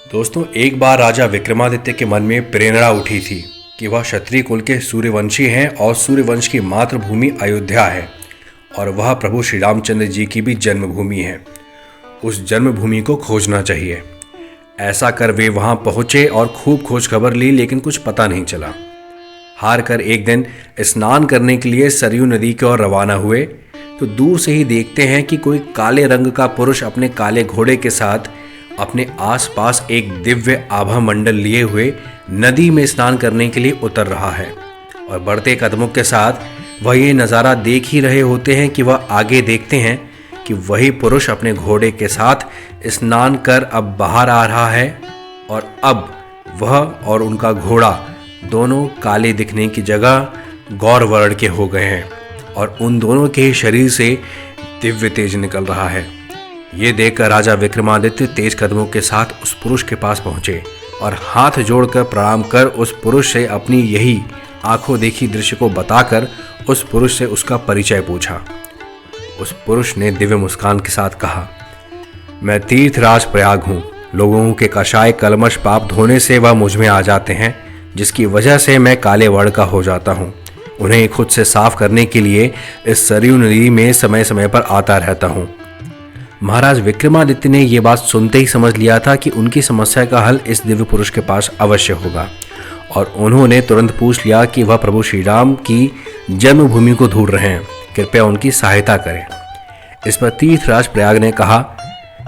दोस्तों, एक बार राजा विक्रमादित्य के मन में प्रेरणा उठी थी कि वह क्षत्रिय कुल के सूर्यवंशी हैं और सूर्यवंश की मातृभूमि अयोध्या है और वह प्रभु श्री रामचंद्र जी की भी जन्मभूमि है। उस जन्मभूमि को खोजना चाहिए। ऐसा कर वे वहां पहुंचे और खूब खोज खबर ली, लेकिन कुछ पता नहीं चला। हार कर एक दिन स्नान करने के लिए सरयू नदी की ओर रवाना हुए तो दूर से ही देखते हैं कि कोई काले रंग का पुरुष अपने काले घोड़े के साथ अपने आसपास एक दिव्य आभा मंडल लिए हुए नदी में स्नान करने के लिए उतर रहा है। और बढ़ते कदमों के साथ वह ये नज़ारा देख ही रहे होते हैं कि वह आगे देखते हैं कि वही पुरुष अपने घोड़े के साथ स्नान कर अब बाहर आ रहा है और अब वह और उनका घोड़ा दोनों काले दिखने की जगह गौर वर्ण के हो गए हैं और उन दोनों के शरीर से दिव्य तेज निकल रहा है। ये देखकर राजा विक्रमादित्य तेज कदमों के साथ उस पुरुष के पास पहुंचे और हाथ जोड़कर प्रणाम कर उस पुरुष से अपनी यही आंखों देखी दृश्य को बताकर उस पुरुष से उसका परिचय पूछा। उस पुरुष ने दिव्य मुस्कान के साथ कहा, मैं तीर्थराज प्रयाग हूँ। लोगों के कषाय कलमश पाप धोने से वह मुझ में आ जाते हैं, जिसकी वजह से मैं काले वर्ण का हो जाता हूँ। उन्हें खुद से साफ करने के लिए इस सरयू नदी में समय समय पर आता रहता हूँ। महाराज विक्रमादित्य ने यह बात सुनते ही समझ लिया था कि उनकी समस्या का हल इस दिव्य पुरुष के पास अवश्य होगा और उन्होंने तुरंत पूछ लिया कि वह प्रभु श्री राम की जन्मभूमि को ढूंढ रहे हैं, कृपया उनकी सहायता करें। इस पर तीर्थराज प्रयाग ने कहा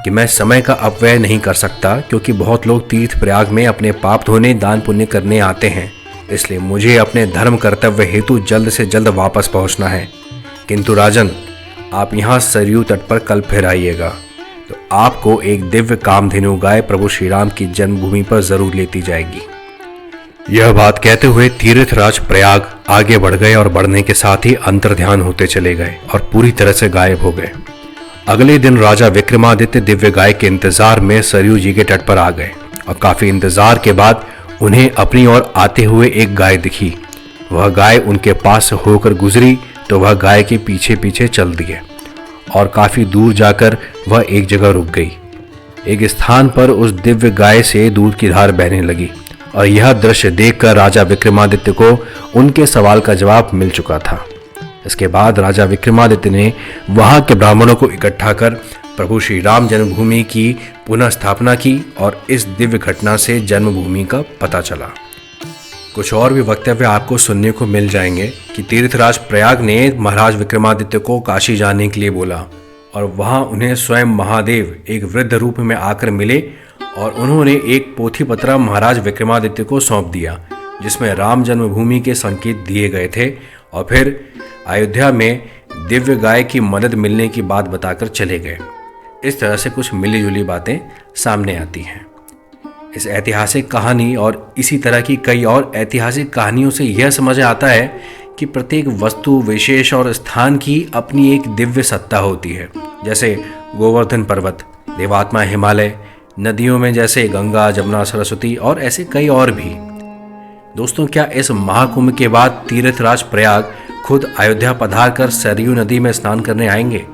कि मैं समय का अपव्यय नहीं कर सकता, क्योंकि बहुत लोग तीर्थ प्रयाग में अपने पाप धोने दान पुण्य करने आते हैं, इसलिए मुझे अपने धर्म कर्तव्य हेतु जल्द से जल्द वापस पहुंचना है। किंतु राजन, आप यहाँ सरयू तट पर कल फिर आइएगा तो आपको एक दिव्य कामधेनु गाय प्रभु श्री राम की जन्मभूमि पर जरूर लेती जाएगी। यह बात कहते हुए तीर्थराज प्रयाग आगे बढ़ गए और बढ़ने के साथ ही अंतर्ध्यान होते चले गए और पूरी तरह से गायब हो गए। अगले दिन राजा विक्रमादित्य दिव्य गाय के इंतजार में सरयू जी के तट पर आ गए और काफी इंतजार के बाद उन्हें अपनी ओर आते हुए एक गाय दिखी। वह गाय उनके पास से होकर गुजरी तो वह गाय के पीछे पीछे चल दिए और काफी दूर जाकर वह एक जगह रुक गई। एक स्थान पर उस दिव्य गाय से दूध की धार बहने लगी और यह दृश्य देखकर राजा विक्रमादित्य को उनके सवाल का जवाब मिल चुका था। इसके बाद राजा विक्रमादित्य ने वहां के ब्राह्मणों को इकट्ठा कर प्रभु श्री राम जन्मभूमि की पुनः स्थापना की और इस दिव्य घटना से जन्मभूमि का पता चला। कुछ और भी वक्तव्य आपको सुनने को मिल जाएंगे कि तीर्थराज प्रयाग ने महाराज विक्रमादित्य को काशी जाने के लिए बोला और वहां उन्हें स्वयं महादेव एक वृद्ध रूप में आकर मिले और उन्होंने एक पोथी पत्रा महाराज विक्रमादित्य को सौंप दिया, जिसमें राम जन्मभूमि के संकेत दिए गए थे और फिर अयोध्या में दिव्य गाय की मदद मिलने की बात बताकर चले गए। इस तरह से कुछ मिली जुली बातें सामने आती हैं। इस ऐतिहासिक कहानी और इसी तरह की कई और ऐतिहासिक कहानियों से यह समझ आता है कि प्रत्येक वस्तु विशेष और स्थान की अपनी एक दिव्य सत्ता होती है, जैसे गोवर्धन पर्वत, देवात्मा हिमालय, नदियों में जैसे गंगा, जमुना, सरस्वती और ऐसे कई और भी। दोस्तों, क्या इस महाकुंभ के बाद तीर्थराज प्रयाग खुद अयोध्या पधार कर सरयू नदी में स्नान करने आएंगे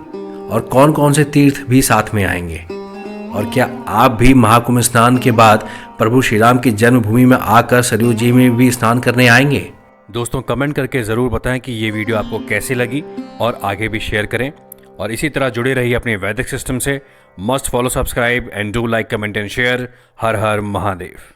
और कौन कौन से तीर्थ भी साथ में आएंगे? और क्या आप भी महाकुंभ स्नान के बाद प्रभु श्री राम की जन्मभूमि में आकर सरयू जी में भी स्नान करने आएंगे? दोस्तों, कमेंट करके ज़रूर बताएं कि ये वीडियो आपको कैसी लगी और आगे भी शेयर करें और इसी तरह जुड़े रहिए अपने वैदिक सिस्टम से। Must follow, subscribe and do like, comment and share. Her her Mahadev.